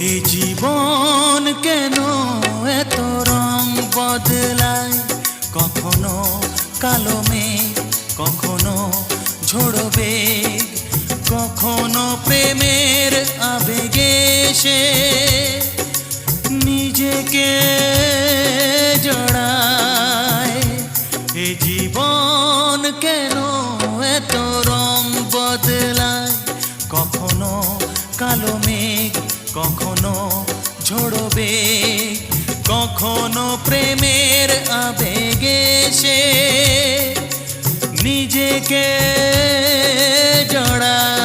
এ জীবন কেন এত রং বদলায়, কখনো কালো মেঘ, কখনো ঝোড়ো বেগ, কখনো প্রেমের আবেগে সে নিজেকে জড়ায়। এ জীবন কেন এত রং বদলায়, কখনো কালো মেঘ, কখনো ঝোড়ো বেগ, কখনো প্রেমের আবেগে সে নিজেকে জড়ায়।